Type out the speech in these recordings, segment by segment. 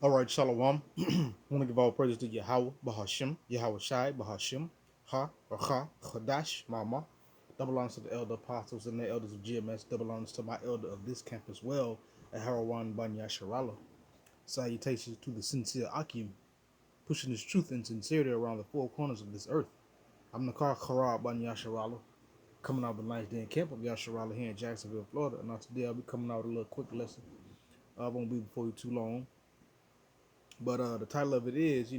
All right, Shalom. I want to give all praises to Yahweh, Bahashim, Yahawashi, Bahashim, Ha, Racha, Chadash, Mama. Double honors to the elder apostles and the elders of GMS. Double honors to my elder of this camp as well, at Harawan Banya Sharala. Salutations to the sincere Akim, pushing this truth and sincerity around the four corners of this earth. I'm Nakar Kharab Banya Sharala, coming out of the Lions Den camp of Yasharala here in Jacksonville, Florida. And now today I'll be coming out with a little quick lesson. I won't be before you too long. But the title of it is,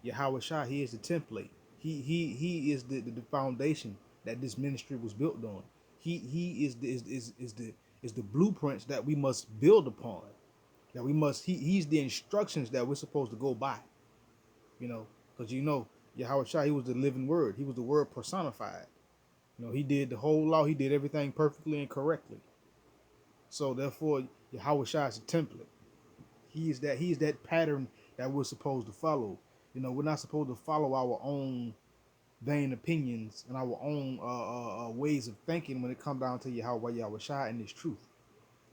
Yahawashi, he is the template. He is the foundation that this ministry was built on. He is the blueprints that we must build upon. That we must he's the instructions that we're supposed to go by. Because Yahawashi, he was the living word. He was the word personified. He did the whole law. He did everything perfectly and correctly. So therefore, Yahawashi is the template. He's that pattern that we're supposed to follow. We're not supposed to follow our own vain opinions and our own ways of thinking when it comes down to Yahawashi and His truth.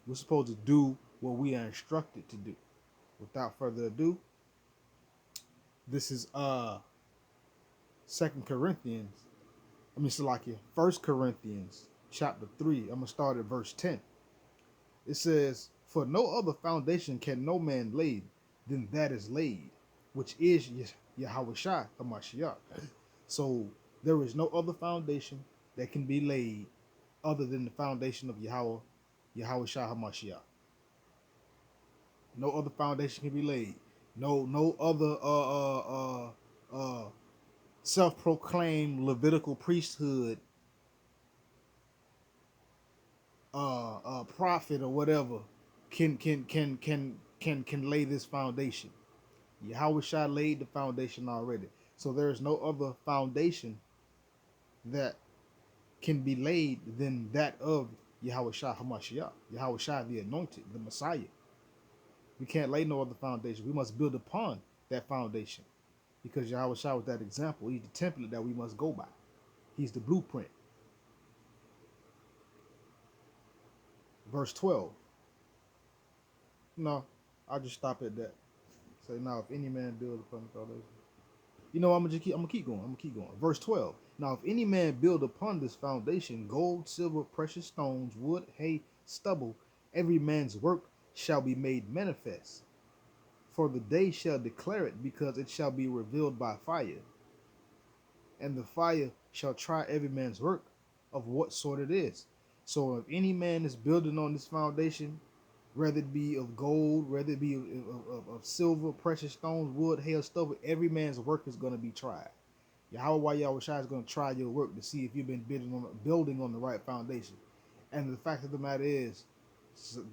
We're supposed to do what we are instructed to do. Without further ado, this is 2 Corinthians. First Corinthians chapter 3. I'm gonna start at verse 10. It says, "For no other foundation can no man lay than that is laid, which is Yahawashi Hamashiach." So there is no other foundation that can be laid other than the foundation of Yahawashi Hamashiach. No other foundation can be laid. No other self-proclaimed Levitical priesthood prophet or whatever can lay this foundation. Yahawashi laid the foundation already. So there is no other foundation that can be laid than that of Yahawashi Hamashiach, Yahawashi the anointed, the Messiah. We can't lay no other foundation. We must build upon that foundation because Yahawashi was that example. He's the template that we must go by. He's the blueprint. Verse 12. No, I'll just stop at that. Say, now if any man build upon the foundation. I'm gonna keep going. Verse 12. Now if any man build upon this foundation gold, silver, precious stones, wood, hay, stubble, every man's work shall be made manifest. For the day shall declare it, because it shall be revealed by fire. And the fire shall try every man's work of what sort it is. So if any man is building on this foundation, whether it be of gold, whether it be of silver, precious stones, wood, hail, stubble, every man's work is going to be tried. Yahawashi is going to try your work to see if you've been building on the right foundation. And the fact of the matter is, the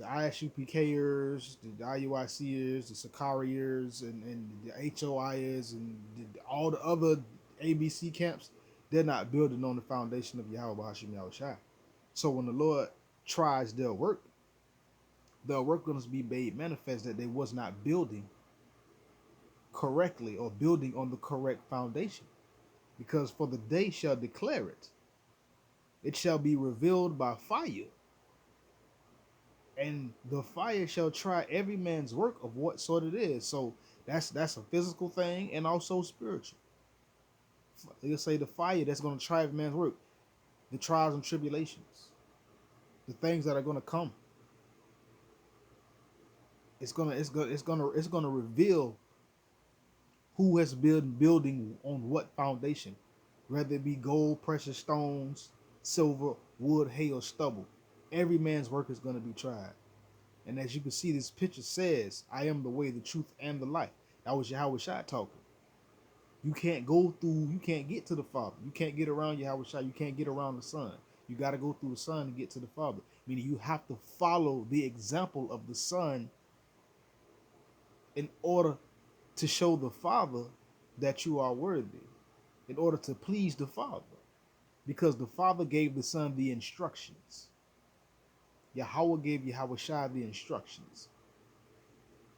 ISUPKers, the IUICers, the Sakariers, and the HOIers, and all the other ABC camps, they're not building on the foundation of Yahawashi. So when the Lord tries their work going to be made manifest that they was not building correctly or building on the correct foundation. Because for the day shall declare it. It shall be revealed by fire. And the fire shall try every man's work of what sort it is. So that's a physical thing and also spiritual. You'll say the fire that's going to try every man's work. The trials and tribulations. The things that are going to come. It's gonna reveal who has been building on what foundation, whether it be gold, precious stones, silver, wood, hay, or stubble. Every man's work is going to be tried. And as you can see, this picture says, "I am the way, the truth, and the life." That was Yahawashi talking. You can't get to the Father. You can't get around Yahawashi. You can't get around the Son. You got to go through the Son to get to the Father. Meaning you have to follow the example of the Son in order to show the Father that you are worthy, in order to please the Father, because the Father gave the Son the instructions. Yahweh gave Yahawashi the instructions,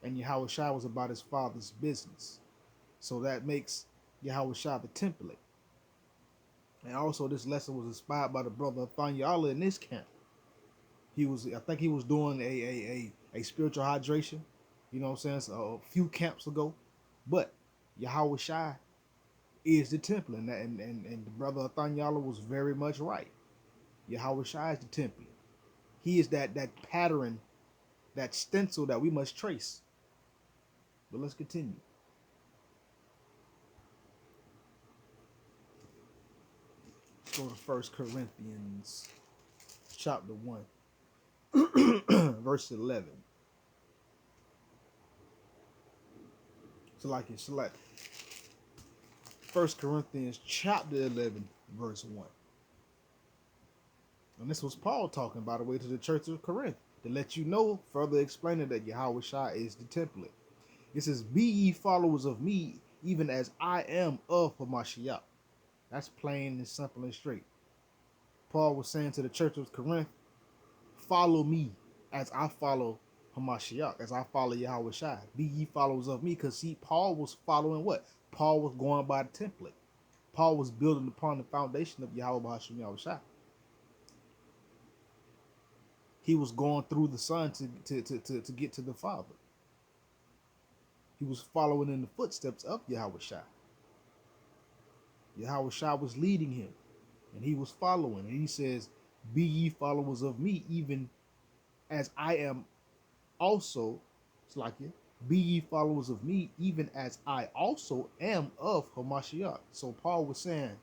and Yahawashi was about his Father's business. So that makes Yahawashi the template. And also this lesson was inspired by the brother Thanyala in this camp. I think he was doing a spiritual hydration, you know what I'm saying, so a few camps ago. But Yahawashi is the temple, and the brother Athanyala was very much right. Yahawashi is the temple. He is that pattern, that stencil that we must trace. But let's continue. Let's go to 1 Corinthians chapter 1, verse 11. So like it's like 1 Corinthians chapter 11, verse 1. And this was Paul talking, by the way, to the church of Corinth, to let you know, further explaining that Yahawashi is the template. It says, be ye followers of me, even as I am of Hamashiach. That's plain and simple and straight. Paul was saying to the church of Corinth, follow me as I follow Hamashiach, as I follow Yahawashi. Be ye followers of me, because see, Paul was following what? Paul was going by the template. Paul was building upon the foundation of Yahweh Yahawashi. He was going through the Son to get to the Father. He was following in the footsteps of Yahawashi. Yahawashi was leading him, and he was following. And he says, be ye followers of me, even as I am also, it's like it, be ye followers of me, even as I also am of Hamashiach. So Paul was saying,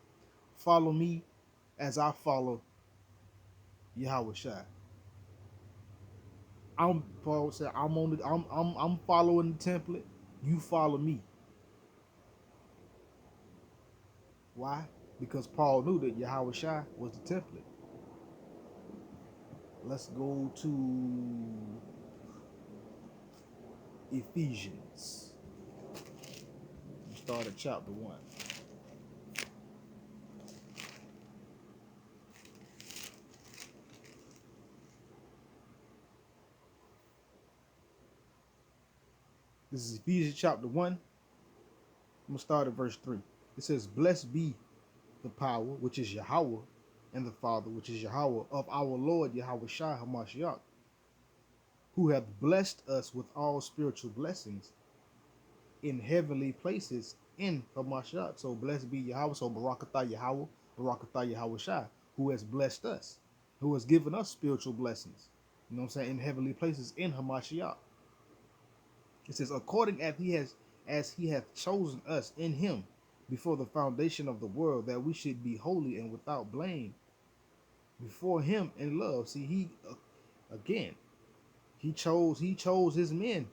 follow me as I follow Yahawashi. Paul said, I'm following the template. You follow me. Why? Because Paul knew that Yahawashi was the template. Let's go to Ephesians. We start at chapter 1. This is Ephesians chapter 1. I'm going to start at verse 3. It says, blessed be the power, which is Yahweh, and the Father, which is Yahweh, of our Lord Yahawashi Hamashiach, who hath blessed us with all spiritual blessings in heavenly places in Hamashiach. So blessed be Yahweh. So Barakatah Yahweh, Barakatah Yahawashi, who has blessed us, who has given us spiritual blessings. You know what I'm saying? In heavenly places in Hamashiach. It says, according as he hath chosen us in him before the foundation of the world, that we should be holy and without blame before him in love. See, again, he chose his men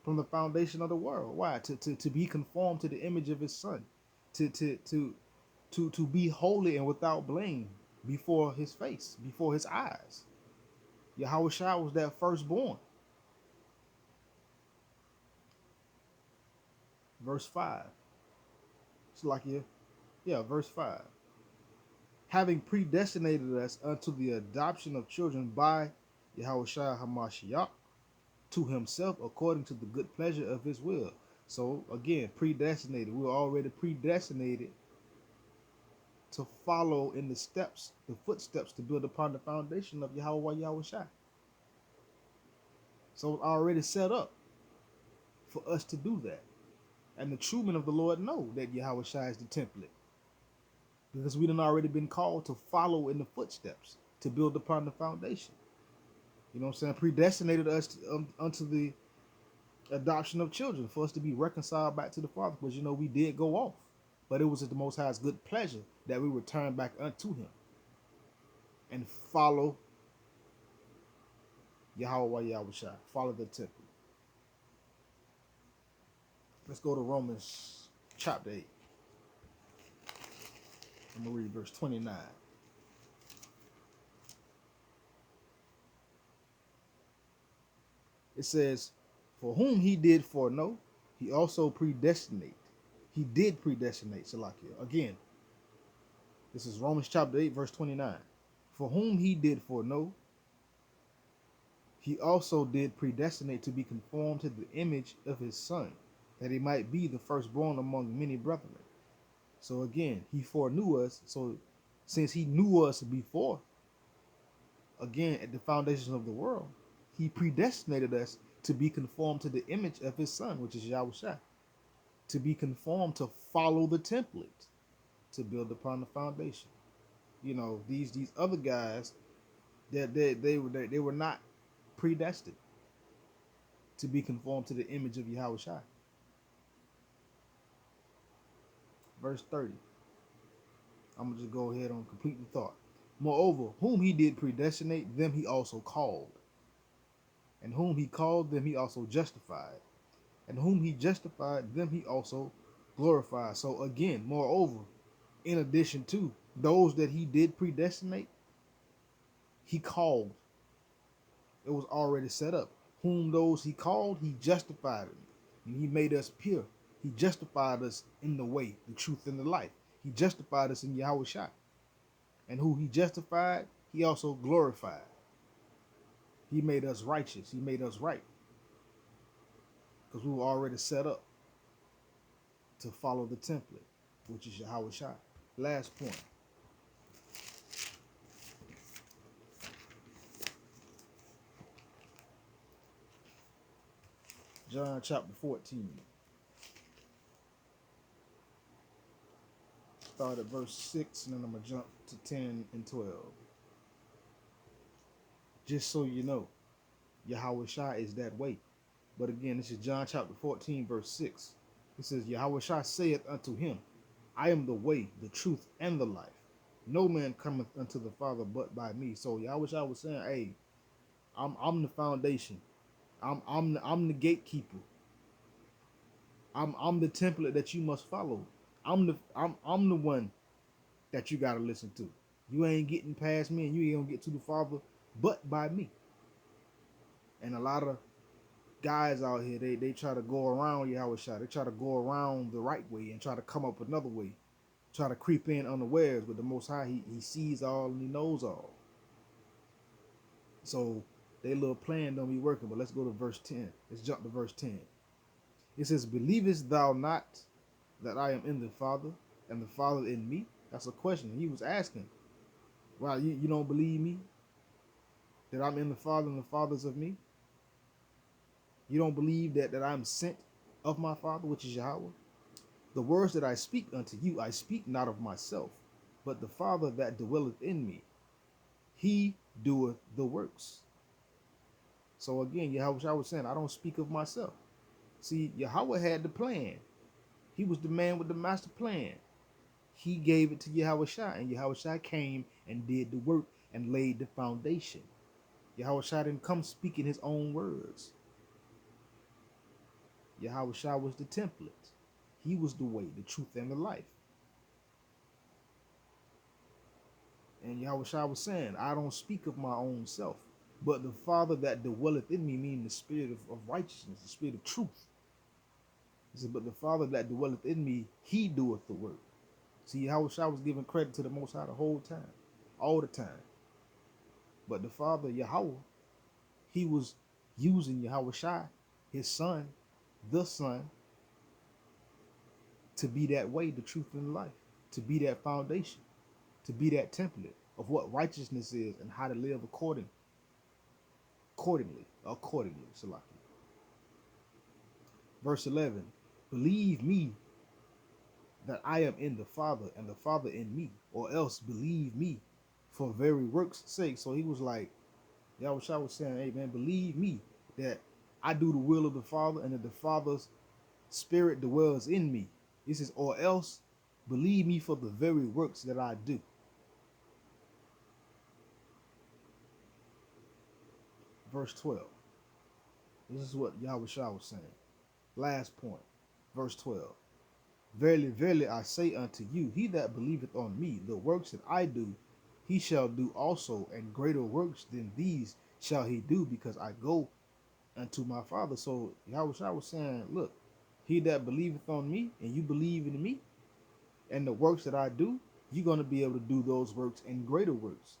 from the foundation of the world. Why? To be conformed to the image of his son, to be holy and without blame before his face, before his eyes. Yahawashi was that firstborn. Verse 5. It's like verse 5. Having predestinated us unto the adoption of children by Yahawashi Hamashiach to himself according to the good pleasure of his will. So again, predestinated. We were already predestinated to follow in the footsteps to build upon the foundation of Yahweh Yahawashi. So it's already set up for us to do that. And the true men of the Lord know that Yahawashi is the template. Because we done already been called to follow in the footsteps to build upon the foundation. You know what I'm saying? Predestinated us unto the adoption of children for us to be reconciled back to the Father. Because, we did go off. But it was at the Most High's good pleasure that we return back unto him and follow Yahweh Yahawashi. Follow the temple. Let's go to Romans chapter 8. I'm going to read verse 29. It says, for whom he did foreknow, he also predestinate. He did predestinate, Salakia. Again, this is Romans chapter 8, verse 29. For whom he did foreknow, he also did predestinate to be conformed to the image of his son, that he might be the firstborn among many brethren. So again, he foreknew us. So since he knew us before, Again, at the foundation of the world, he predestinated us to be conformed to the image of his son, which is Yahawashi, to be conformed, to follow the template, to build upon the foundation. These other guys, that they were not predestined to be conformed to the image of Yahawashi. Verse 30. I'm going to just go ahead and complete the thought. Moreover, whom he did predestinate, them he also called. And whom he called, them he also justified. And whom he justified, them he also glorified. So again, moreover, in addition to those that he did predestinate, he called. It was already set up. Whom those he called, he justified them. And he made us pure. He justified us in the way, the truth, and the life. He justified us in Yahawashi. And who he justified, he also glorified. He made us righteous. He made us right. Because we were already set up to follow the template, which is Yahawashi. Last point. John chapter 14. Start at verse 6, and then I'm going to jump to 10 and 12. Just so you know, Yahawashi is that way. But again, this is John chapter 14, verse 6. It says, Yahawashi saith unto him, I am the way, the truth, and the life. No man cometh unto the Father but by me. So Yahawashi was saying, hey, I'm the foundation. I'm the gatekeeper. I'm the template that you must follow. I'm the one that you gotta listen to. You ain't getting past me, and you ain't gonna get to the Father but by me. And a lot of guys out here, they try to go around Yahawashi. They try to go around the right way and try to come up another way. Try to creep in unawares, but the Most High, he sees all and he knows all. So their little plan don't be working. But let's go to verse 10. Let's jump to verse 10. It says, believest thou not that I am in the Father, and the Father in me? That's a question he was asking. Wow, you don't believe me? That I'm in the Father and the Father's of me? You don't believe that I'm sent of my Father, which is Yahweh? The words that I speak unto you, I speak not of myself, but the Father that dwelleth in me, he doeth the works. So again, Yahweh was saying, I don't speak of myself. See, Yahweh had the plan. He was the man with the master plan. He gave it to Yahawashi, and Yahawashi came and did the work and laid the foundation. Yahawashi didn't come speaking his own words. Yahawashi was the template. He was the way, the truth, and the life. And Yahawashi was saying, I don't speak of my own self, but the Father that dwelleth in me, meaning the spirit of righteousness, the spirit of truth. He said, but the Father that dwelleth in me, he doeth the work. See, Yahawashi was giving credit to the Most High the whole time, all the time. But the Father, Yahweh, he was using Yahawashi, his son, the Son, to be that way, the truth, and the life, to be that foundation, to be that template of what righteousness is and how to live accordingly. Salaki. Verse 11, believe me that I am in the Father and the Father in me, or else believe me for very works' sake. So he was like, Yahawashi was saying, hey man, believe me that I do the will of the Father and that the Father's spirit dwells in me. He says, or else believe me for the very works that I do. Verse 12. This is what Yahawashi was saying. Last point. Verse 12. Verily, verily, I say unto you, he that believeth on me, the works that I do, he shall do also, and greater works than these shall he do, because I go unto my Father. So Yahawashi was saying, look, he that believeth on me, and you believe in me, and the works that I do, you're going to be able to do those works and greater works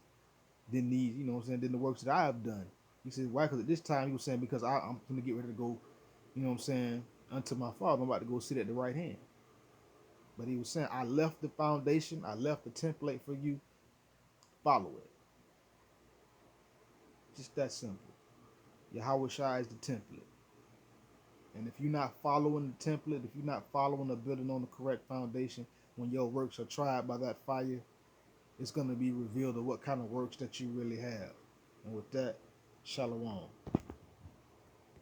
than these, than the works that I have done. He said, why? Because at this time he was saying, because I'm going to get ready to go, unto my Father. I'm about to go sit at the right hand. But he was saying, I left the foundation, I left the template for you. Follow it. just that simple. Yahawashi is the template. And if you're not following the template, if you're not following or building on the correct foundation, when your works are tried by that fire, it's going to be revealed of what kind of works that you really have. And with that, shalom.